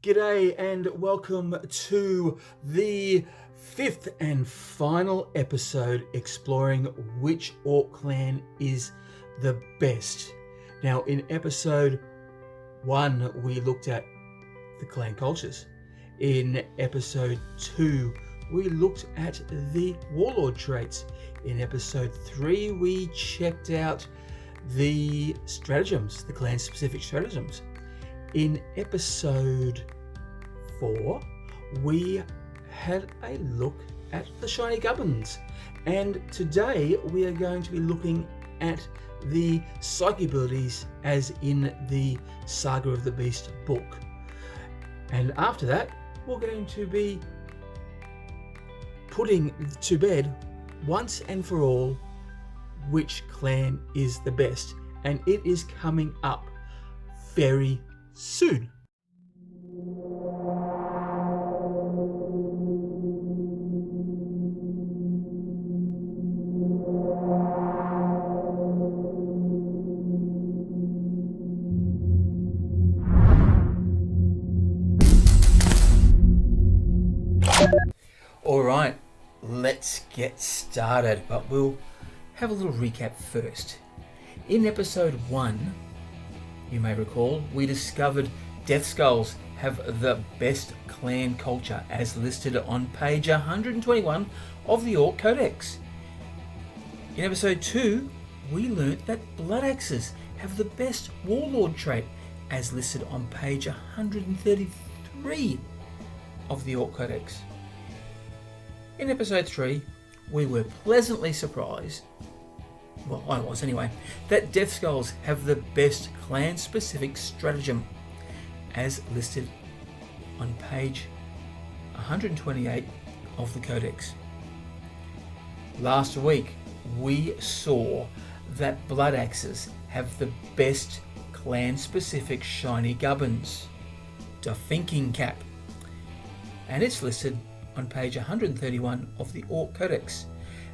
G'day and welcome to the fifth and final episode exploring which Ork Clan is the best. Now, in episode 1, we looked at the clan cultures. In episode 2, we looked at the warlord traits. In episode 3, we checked out the stratagems, the clan-specific stratagems. In episode 4, we had a look at the shiny gubbins, and today we are going to be looking at the psychic abilities as in the Saga of the Beast book. And after that, we're going to be putting to bed once and for all which clan is the best, and it is coming up very soon. Alright, let's get started, but we'll have a little recap first. In episode 1, you may recall, we discovered Deathskulls have the best clan culture as listed on page 121 of the Ork Codex. In episode 2, we learnt that Blood Axes have the best warlord trait as listed on page 133 of the Ork Codex. In episode 3, we were pleasantly surprised, well, I was anyway, that Deathskulls have the best clan-specific stratagem, as listed on page 128 of the Codex. Last week, we saw that Blood Axes have the best clan-specific shiny gubbins, the Thinking Cap, and it's listed on page 131 of the Ork Codex.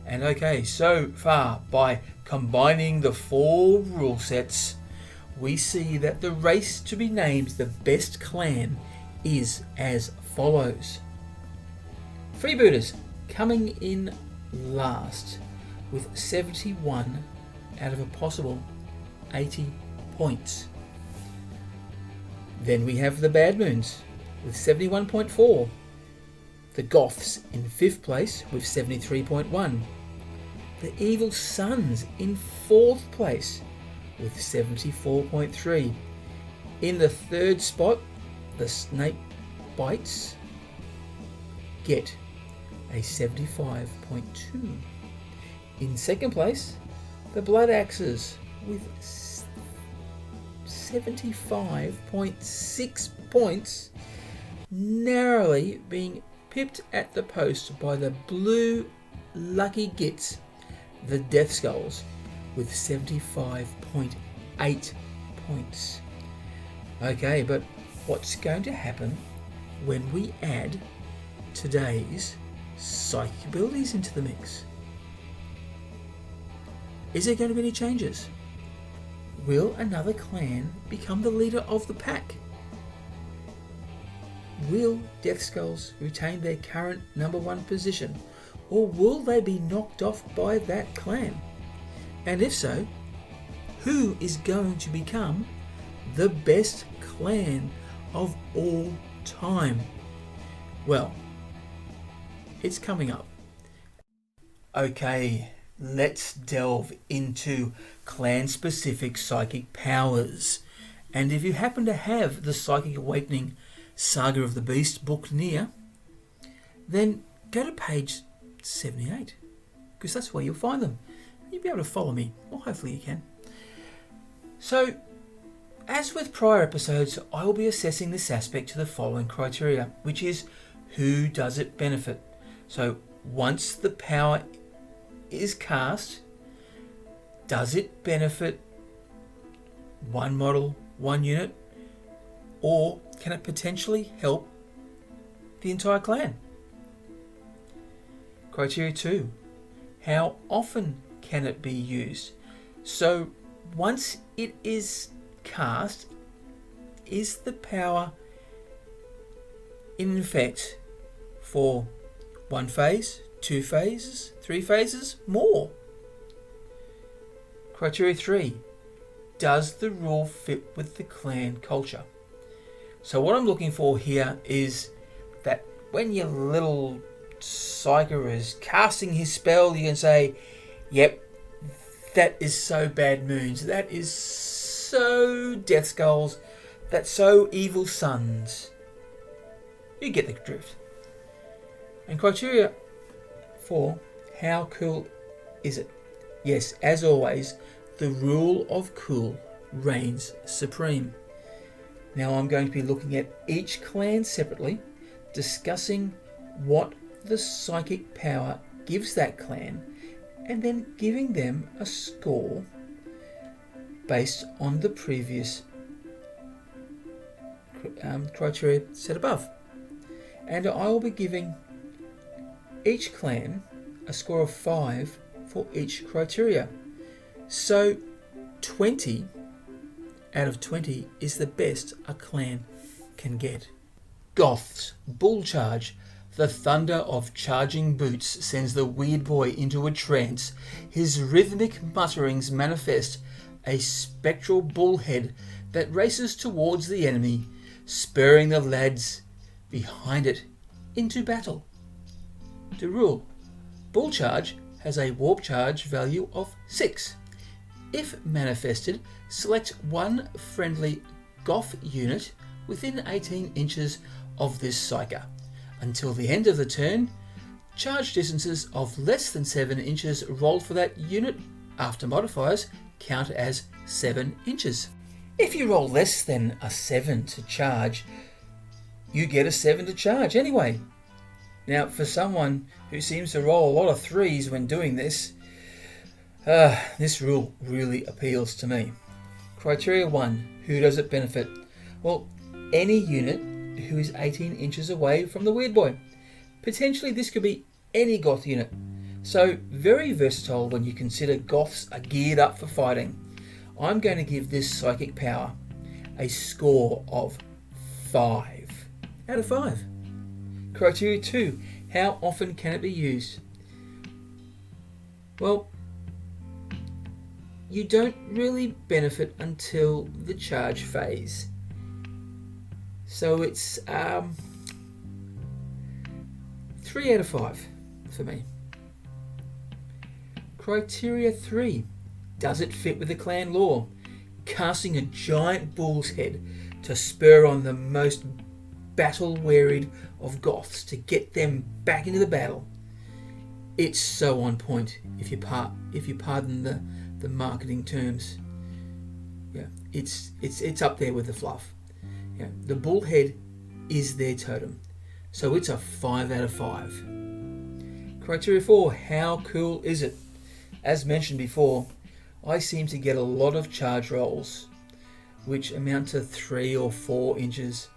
And okay, so far, by combining the 4 rule sets, we see that the race to be named the best clan is as follows. Freebooters coming in last with 71 out of a possible 80 points. Then we have the Bad Moons with 71.4. The Goths in 5th place with 73.1. The Evil Sons in 4th place with 74.3. In the 3rd spot, the Snake Bites get a 75.2. In 2nd place, the Blood Axes with 75.6 points, narrowly being pipped at the post by the Blue Lucky Gits, the Deathskulls, with 75.8 points. Okay, but what's going to happen when we add today's psychic abilities into the mix? Is there going to be any changes? Will another clan become the leader of the pack? Will Deathskulls retain their current number 1 position, or will they be knocked off by that clan? And if so, who is going to become the best clan of all time? Well, it's coming up. Okay, let's delve into clan-specific psychic powers. And if you happen to have the Psychic Awakening Saga of the Beast book near, then go to page 78, because that's where you'll find them. You'll be able to follow me, or hopefully you can. So, as with prior episodes, I will be assessing this aspect to the following criteria, which is who does it benefit. So, once the power is cast, does it benefit one model, one unit, or can it potentially help the entire clan? Criteria 2. How often can it be used? So once it is cast, is the power infect for 1 phase, 2 phases, 3 phases, more. Criteria 3. Does the rule fit with the clan culture? So what I'm looking for here is that when your little Zyco is casting his spell, you can say, yep, that is so bad moons, that is so Deathskulls, that's so evil sons. You get the drift. And criteria 4, how cool is it? Yes, as always, the rule of cool reigns supreme. Now I'm going to be looking at each clan separately, discussing what the psychic power gives that clan, and then giving them a score based on the previous criteria set above. And I will be giving each clan a score of 5 for each criteria. So 20 out of 20 is the best a clan can get. Goths, Bull Charge. The thunder of charging boots sends the weird boy into a trance. His rhythmic mutterings manifest a spectral bullhead that races towards the enemy, spurring the lads behind it into battle. To rule, Bull Charge has a warp charge value of 6. If manifested, select one friendly Goth unit within 18 inches of this Zyco. Until the end of the turn, charge distances of less than 7 inches rolled for that unit after modifiers count as 7 inches. If you roll less than a 7 to charge, you get a 7 to charge anyway. Now, for someone who seems to roll a lot of 3s when doing this, this rule really appeals to me. Criteria 1. Who does it benefit? Well, any unit who is 18 inches away from the weird boy. Potentially this could be any Goth unit. So very versatile when you consider Goths are geared up for fighting. I'm going to give this psychic power a score of 5 out of 5. Criteria 2. How often can it be used? Well, you don't really benefit until the charge phase. So it's 3 out of 5 for me. Criteria 3. Does it fit with the clan lore? Casting a giant bull's head to spur on the most battle-wearied of Goths to get them back into the battle. It's so on point, if you pardon the marketing terms. Yeah, it's up there with the fluff. Yeah, the bullhead is their totem, so it's a 5 out of 5. Criteria 4. How cool is it? As mentioned before, I seem to get a lot of charge rolls, which amount to 3 or 4 inches.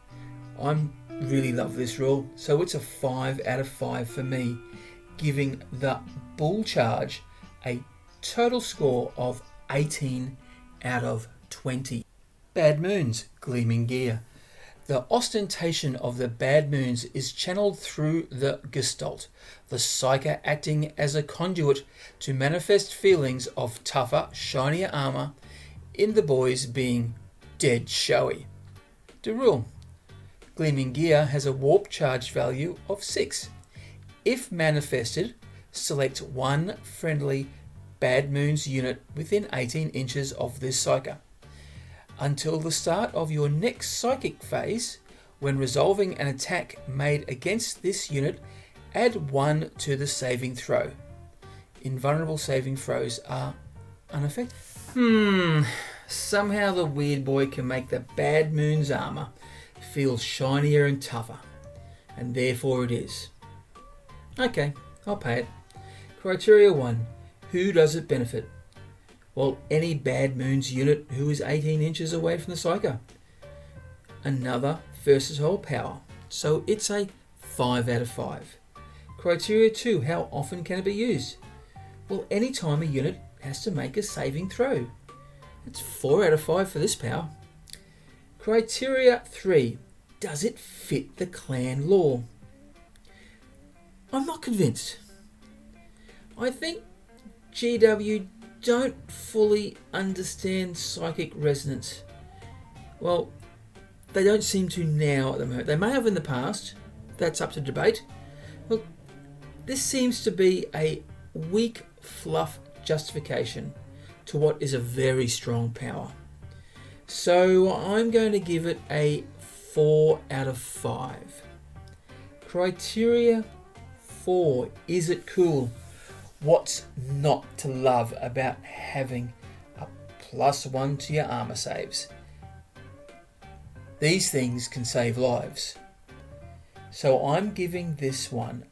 I really love this rule, so it's a 5 out of 5 for me, giving the Bull Charge a total score of 18 out of 20. Bad Moons, Gleaming Gear. The ostentation of the bad moons is channeled through the Gestalt, the Zyco acting as a conduit to manifest feelings of tougher, shinier armour in the boys being dead showy. To rule, Gleaming Gear has a warp charge value of 6. If manifested, select one friendly Bad Moons unit within 18 inches of this Zyco. Until the start of your next psychic phase, when resolving an attack made against this unit, add 1 to the saving throw. Invulnerable saving throws are unaffected. Somehow the weird boy can make the Bad Moon's armour feel shinier and tougher, and therefore it is. Okay, I'll pay it. Criteria 1. Who does it benefit? Well, any Bad Moons unit who is 18 inches away from the Zyco. Another versatile power, so it's a 5 out of 5. Criteria 2. How often can it be used? Well, any time a unit has to make a saving throw. It's 4 out of 5 for this power. Criteria 3. does it fit the clan lore? I'm not convinced. I think GW don't fully understand psychic resonance. Well, they don't seem to now at the moment. They may have in the past. That's up to debate. Look, this seems to be a weak fluff justification to what is a very strong power. So I'm going to give it a 4 out of 5. Criteria 4. Is it cool? What's not to love about having a +1 to your armor saves? These things can save lives. So I'm giving this one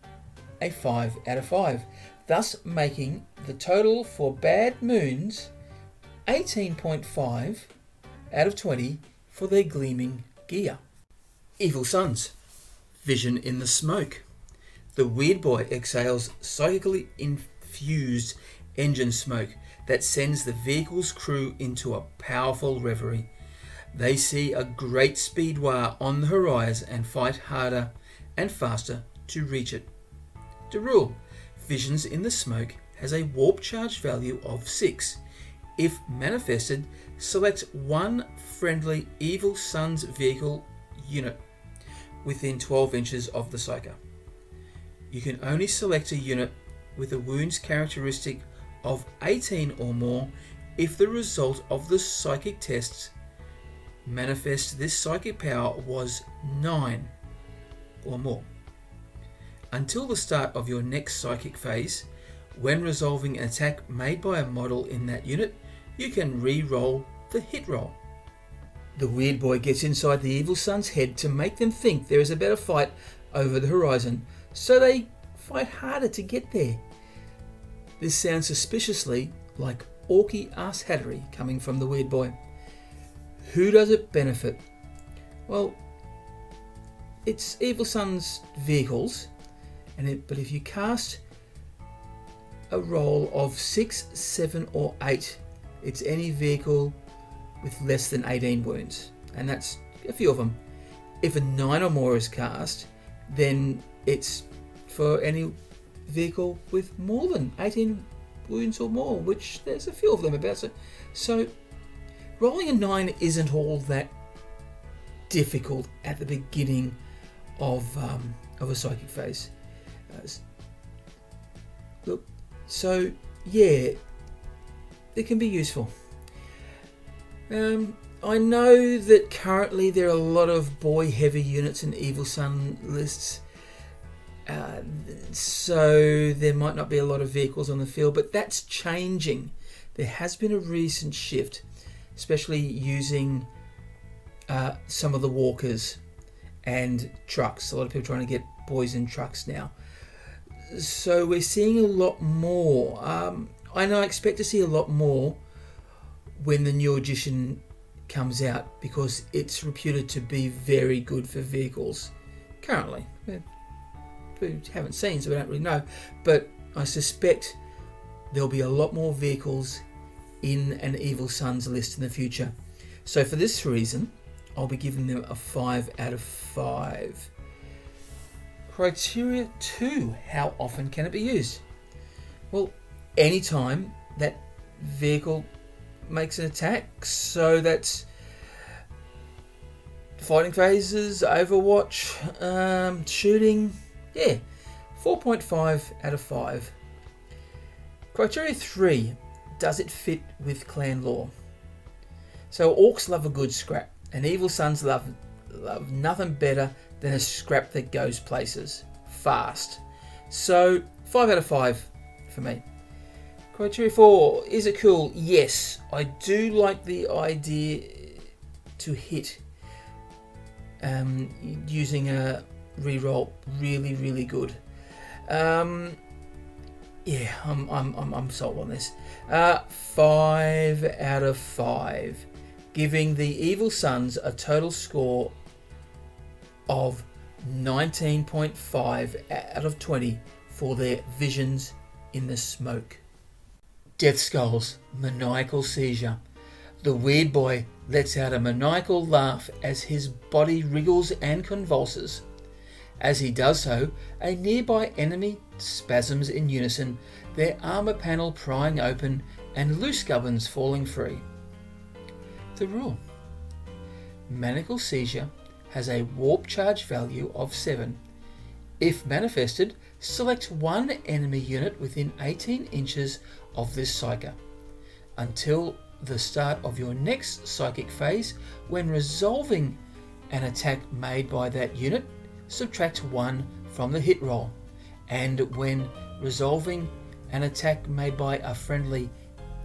a 5 out of 5, thus making the total for Bad Moons 18.5 out of 20 for their gleaming gear. Evil Sons. Vision in the smoke. The weird boy exhales psychically infused engine smoke that sends the vehicle's crew into a powerful reverie. They see a great speed war on the horizon and fight harder and faster to reach it. The rule: Visions in the smoke has a warp charge value of 6. If manifested, select one friendly Evil Sons vehicle unit within 12 inches of the Zyco. You can only select a unit with a wounds characteristic of 18 or more if the result of the psychic tests manifest this psychic power was 9 or more. Until the start of your next psychic phase, when resolving an attack made by a model in that unit, you can re-roll the hit roll. The weird boy gets inside the Evil Son's head to make them think there is a better fight over the horizon, so they fight harder to get there. This sounds suspiciously like orky ass hattery coming from the weird boy. Who does it benefit? Well, it's Evil Son's vehicles, but if you cast a roll of 6, 7 or 8, it's any vehicle with less than 18 wounds, and that's a few of them. If a 9 or more is cast, then it's for any vehicle with more than 18 wounds or more, which there's a few of them about. So rolling a 9 isn't all that difficult at the beginning of a psychic phase. Look, so yeah, it can be useful. I know that currently there are a lot of boy-heavy units in Evil Sun lists, so there might not be a lot of vehicles on the field, but that's changing. There has been a recent shift, especially using some of the walkers and trucks. A lot of people trying to get boys in trucks now. So we're seeing a lot more. I expect to see a lot more when the new edition comes out, because it's reputed to be very good for vehicles currently. We haven't seen, so we don't really know, but I suspect there'll be a lot more vehicles in an Evil Sons list in the future. So for this reason, I'll be giving them a 5 out of 5. Criteria 2. How often can it be used? Well, anytime that vehicle makes an attack. So that's fighting phases, Overwatch, shooting. Yeah, 4.5 out of 5. Criteria 3. Does it fit with clan lore? So Orks love a good scrap, and Evil Sons love nothing better than a scrap that goes places fast. So 5 out of 5 for me. Criteria 4. Is it cool? Yes, I do like the idea to hit using a reroll. Really good. Yeah, I'm sold on this. 5 out of 5, giving the Evil Sons a total score of 19.5 out of 20 for their Visions in the Smoke. Deathskulls, maniacal seizure. The weird boy lets out a maniacal laugh as his body wriggles and convulses. As he does so, a nearby enemy spasms in unison, their armour panel prying open and loose gubbins falling free. The rule. Maniacal seizure has a warp charge value of 7. If manifested, select one enemy unit within 18 inches of this psyker. Until the start of your next psychic phase, when resolving an attack made by that unit, subtract 1 from the hit roll, and when resolving an attack made by a friendly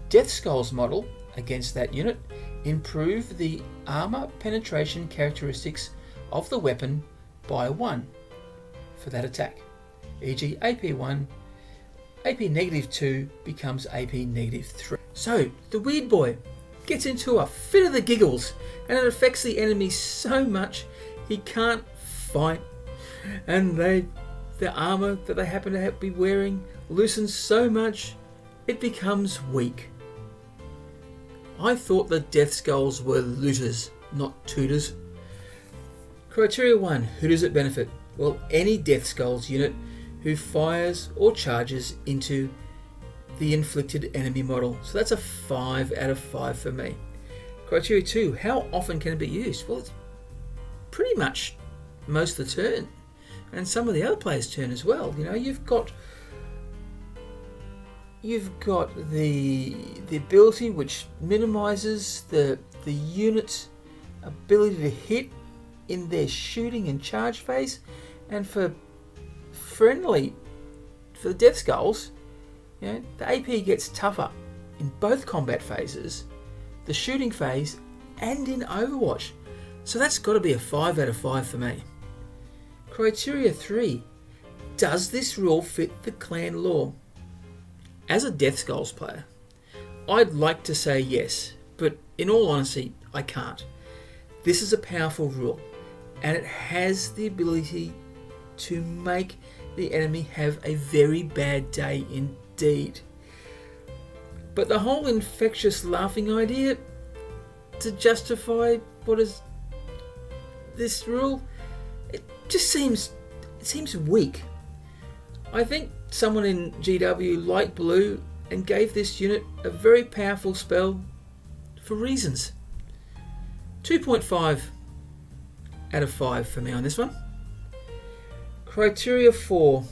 Deathskulls model against that unit, improve the armor penetration characteristics of the weapon by 1 for that attack, e.g. AP 1, AP -2 becomes AP -3. So the weird boy gets into a fit of the giggles, and it affects the enemy so much he can't fight, and the armor that they happen to be wearing loosens so much it becomes weak. I thought the Deathskulls were looters, not tutors. Criteria 1. Who does it benefit? Well, any Deathskulls unit who fires or charges into the inflicted enemy model. So that's a 5 out of 5 for me. Criteria 2. How often can it be used? Well, it's pretty much most of the turn, and some of the other players' turn as well. You know, you've got the ability which minimises the unit's ability to hit in their shooting and charge phase, and for the Deathskulls, you know, the AP gets tougher in both combat phases, the shooting phase, and in Overwatch. So that's got to be a 5 out of 5 for me. Criteria 3. Does this rule fit the clan lore? As a Deathskulls player, I'd like to say yes, but in all honesty, I can't. This is a powerful rule, and it has the ability to make the enemy have a very bad day indeed. But the whole infectious laughing idea to justify what is this rule, it seems weak. I think someone in GW liked blue and gave this unit a very powerful spell for reasons. 2.5 out of 5 for me on this one. Criteria 4.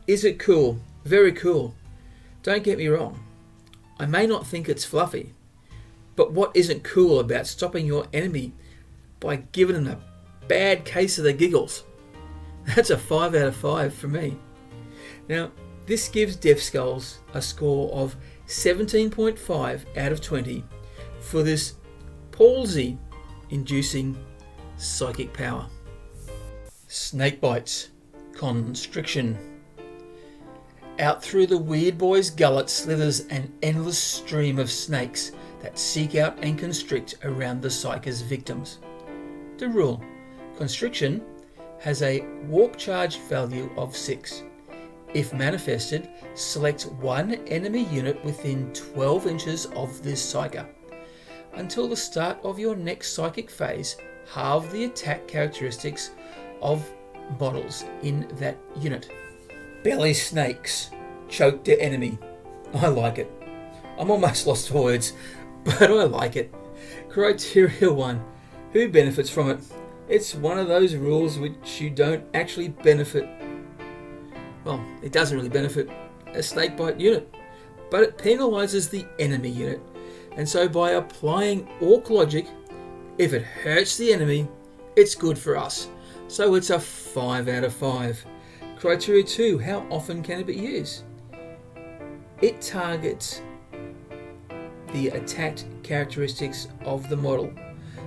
Is it cool? Very cool. Don't get me wrong. I may not think it's fluffy, but what isn't cool about stopping your enemy by giving them a bad case of the giggles? That's a 5 out of 5 for me. Now, this gives Deathskulls a score of 17.5 out of 20 for this palsy-inducing psychic power. Snake bites. Constriction. Out through the weird boy's gullet slithers an endless stream of snakes that seek out and constrict around the psyker's victims. The rule. Constriction has a warp charge value of 6. If manifested, select one enemy unit within 12 inches of this psyker. Until the start of your next psychic phase, halve the attack characteristics of models in that unit. Belly snakes. Choke the enemy. I like it. I'm almost lost for words, but I like it. Criteria 1. Who benefits from it? It's one of those rules which you don't actually benefit. Well, it doesn't really benefit a snakebite unit, but it penalises the enemy unit. And so by applying Ork logic, if it hurts the enemy, it's good for us. So it's a 5 out of 5. Criteria 2. How often can it be used? It targets the attacked characteristics of the model,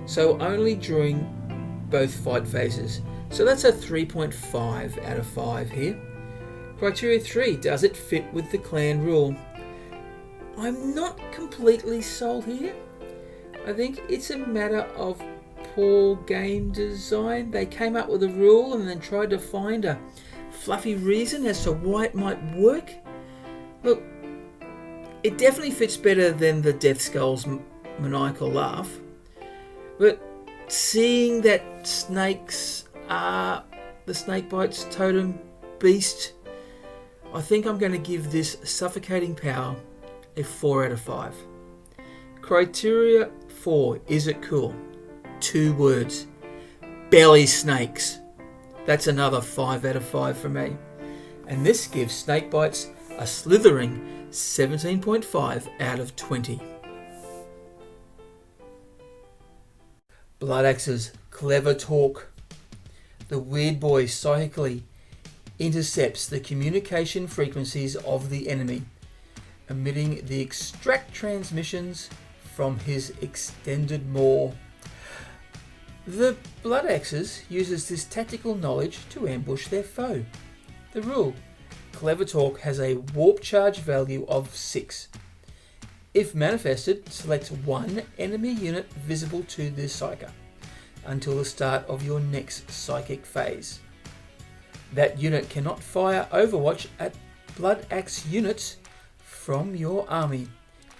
so only during both fight phases. So that's a 3.5 out of 5 here. Criteria 3. Does it fit with the clan rule? I'm not completely sold here. I think it's a matter of poor game design. They came up with a rule and then tried to find a fluffy reason as to why it might work. Look, it definitely fits better than the Deathskulls maniacal laugh. But seeing that snakes are the snakebite's totem beast, I think I'm going to give this suffocating power a 4 out of 5. Criteria 4, is it cool? 2 words. Belly snakes. That's another 5 out of 5 for me. And this gives snakebites a slithering 17.5 out of 20. Blood Axe's clever talk. The weird boy psychically intercepts the communication frequencies of the enemy, emitting the extract transmissions from his extended maw. The Blood Axes uses this tactical knowledge to ambush their foe. The rule: Clever Talk has a warp charge value of 6. If manifested, select one enemy unit visible to the Psyker until the start of your next psychic phase. That unit cannot fire Overwatch at Blood Axe units from your army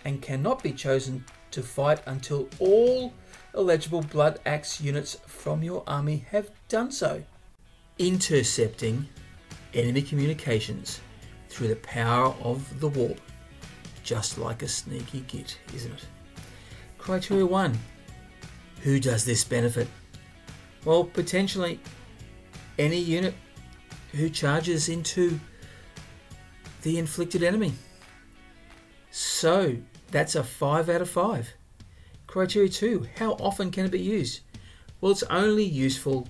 and cannot be chosen to fight until all eligible Blood Axe units from your army have done so. Intercepting enemy communications through the power of the warp. Just like a sneaky git, isn't it? Criteria 1. Who does this benefit? Well, potentially any unit who charges into the inflicted enemy. So that's a 5 out of 5. Criteria 2. How often can it be used? Well, it's only useful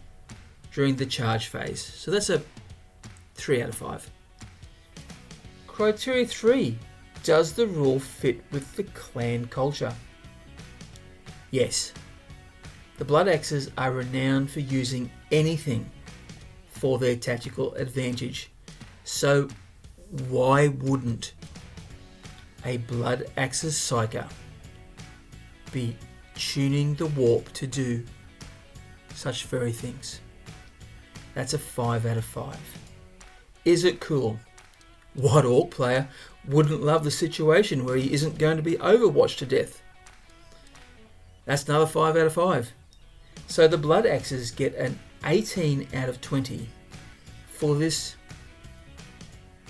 during the charge phase. So that's a 3 out of 5. Criteria 3. Does the rule fit with the clan culture? Yes. The Blood Axes are renowned for using anything for their tactical advantage. So why wouldn't a Blood Axes Psyker be tuning the warp to do such very things? That's a 5 out of 5. Is it cool? What Ork player wouldn't love the situation where he isn't going to be overwatched to death? That's another 5 out of 5. So the Blood Axes get an 18 out of 20 for this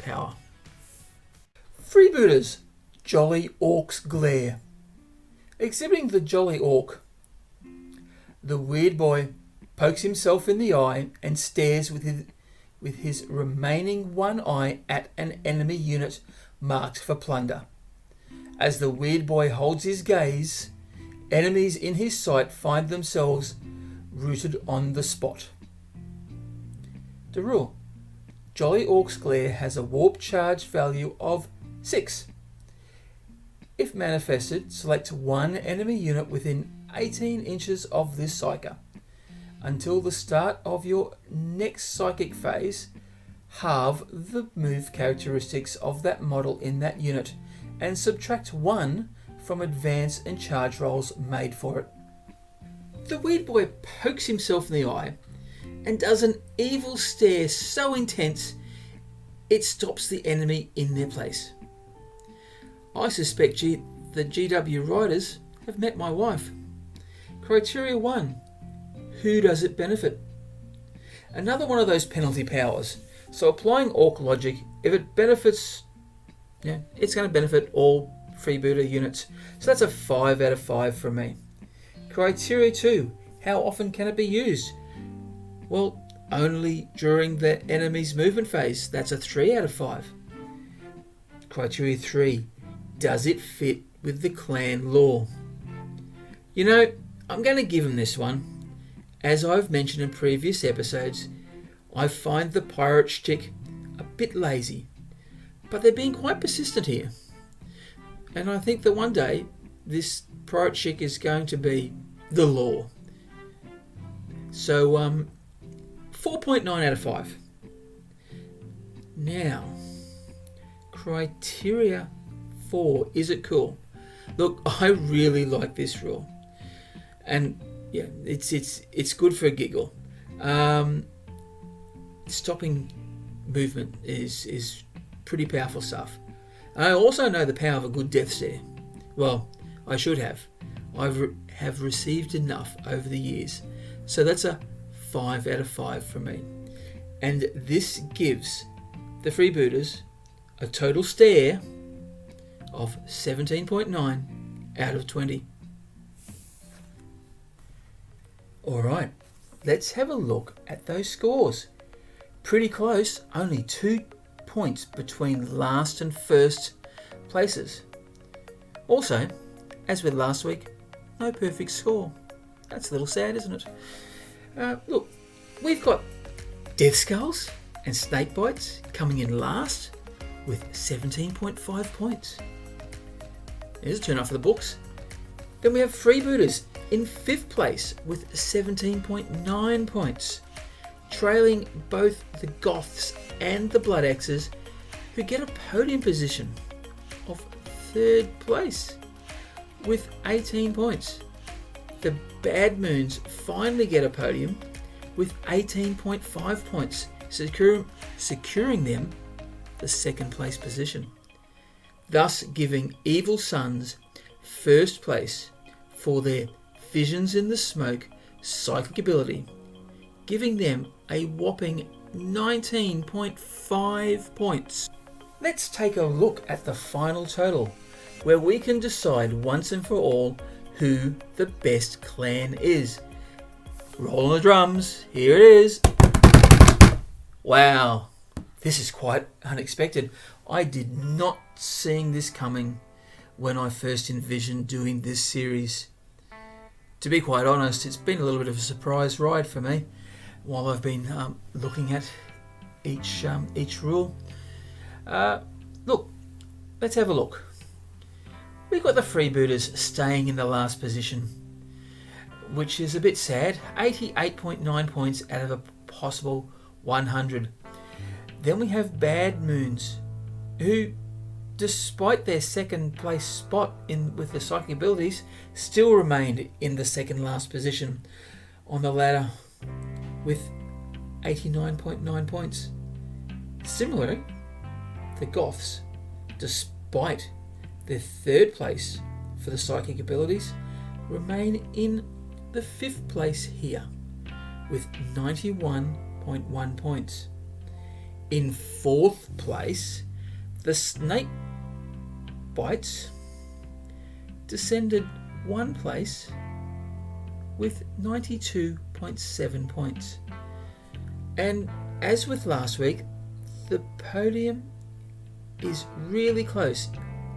power. Freebooters, Jolly Ork's Glare. Exhibiting the Jolly Ork, the weird boy pokes himself in the eye and stares with his remaining one eye at an enemy unit marked for plunder. As the weird boy holds his gaze, enemies in his sight find themselves rooted on the spot. The rule: Jolly Ork's Glare has a warp charge value of 6. If manifested, select one enemy unit within 18 inches of this Psyker. Until the start of your next psychic phase, halve the move characteristics of that model in that unit and subtract 1 from advance and charge rolls made for it. The weird boy pokes himself in the eye and does an evil stare so intense it stops the enemy in their place. I suspect the GW writers have met my wife. Criteria 1. Who does it benefit? Another one of those penalty powers. So applying Ork logic, if it benefits, it's going to benefit all freebooter units. So that's a 5 out of 5 from me. Criteria 2. How often can it be used? Well, only during the enemy's movement phase. That's a 3 out of 5. Criteria 3. Does it fit with the clan lore? I'm going to give him this one. As I've mentioned in previous episodes, I find the pirate shtick a bit lazy, but they're being quite persistent here. And I think that one day this pirate shtick is going to be the lore. So 4.9 out of 5. Now, criteria 4. Is it cool? Look, I really like this rule. And yeah, it's good for a giggle. Stopping movement is pretty powerful stuff. I also know the power of a good death stare. Well, I should have. have received enough over the years. So that's a 5 out of 5 for me. And this gives the freebooters a total stare of 17.9 out of 20. Alright, let's have a look at those scores. Pretty close, only 2 points between last and first places. Also, as with last week, no perfect score. That's a little sad, isn't it? Look, we've got Deathskulls and Snakebites coming in last with 17.5 points. Here's a turn off for the books. Then we have Freebooters in 5th place with 17.9 points, trailing both the Goths and the Blood Axes, who get a podium position of 3rd place with 18 points. The Bad Moons finally get a podium with 18.5 points, securing them the 2nd place position, thus giving Evil Sons 1st place for their Visions in the Smoke psychic ability, giving them a whopping 19.5 points. Let's take a look at the final total, where we can decide once and for all who the best clan is. Roll on the drums, here it is. Wow, this is quite unexpected. I did not see this coming when I first envisioned doing this series. To be quite honest, it's been a little bit of a surprise ride for me while I've been looking at each rule. Look, let's have a look. We've got the Freebooters staying in the last position, which is a bit sad. 88.9 points out of a possible 100. Then we have Bad Moons, who, despite their 2nd place spot with their psychic abilities, still remained in the 2nd last position on the ladder with 89.9 points. Similarly, the Goths, despite their 3rd place for the psychic abilities, remain in the 5th place here with 91.1 points. In 4th place, the Snakebites descended 1 place with 92.7 points. And as with last week, the podium is really close.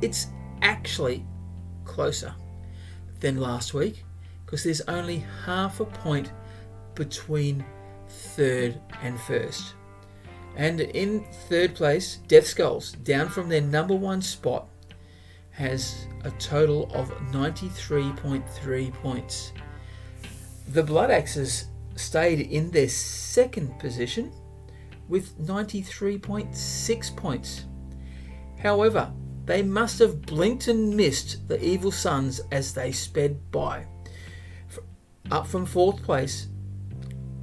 It's actually closer than last week because there's only half a point between 3rd and 1st. And in 3rd place, Deathskulls, down from their number 1 spot, has a total of 93.3 points. The Blood Axes stayed in their 2nd position with 93.6 points. However, they must have blinked and missed the Evil Sons as they sped by, up from 4th place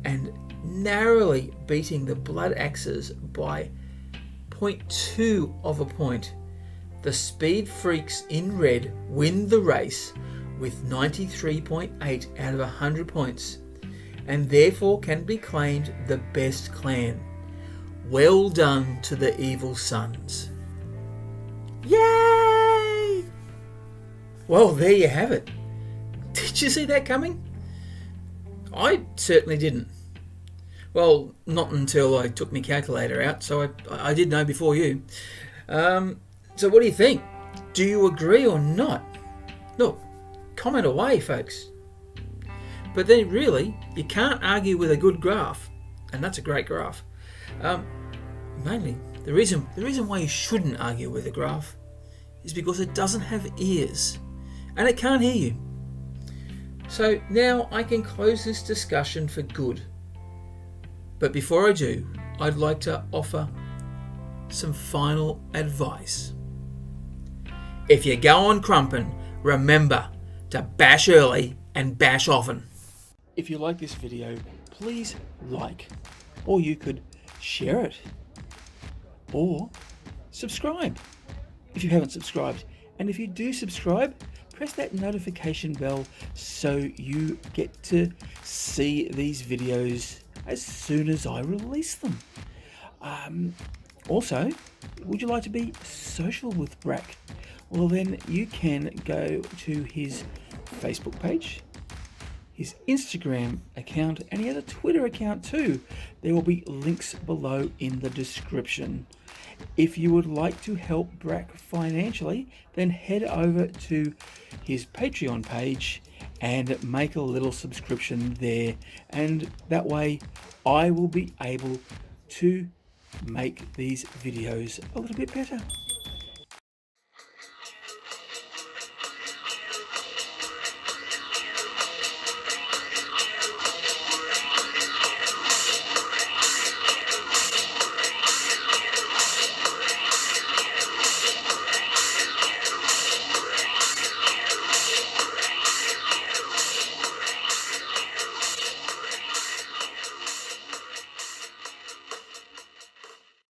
and narrowly beating the Blood Axes by 0.2 of a point. The Speed Freaks in red win the race with 93.8 out of 100 points and therefore can be claimed the best clan. Well done to the Evil Sons. Yay! Well, there you have it. Did you see that coming? I certainly didn't. Well, not until I took my calculator out, so I did know before you. So what do you think? Do you agree or not? Look, comment away, folks. But then really, you can't argue with a good graph, and that's a great graph. Mainly, the reason why you shouldn't argue with a graph is because it doesn't have ears, and it can't hear you. So now I can close this discussion for good. But before I do, I'd like to offer some final advice. If you're going crumpin', remember to bash early and bash often. If you like this video, please like, or you could share it, or subscribe if you haven't subscribed. And if you do subscribe, press that notification bell so you get to see these videos as soon as I release them. Also, would you like to be social with Brak? Well, then you can go to his Facebook page, his Instagram account, and he has a Twitter account too. There will be links below in the description. If you would like to help Brak financially, then head over to his Patreon page and make a little subscription there, and that way I will be able to make these videos a little bit better.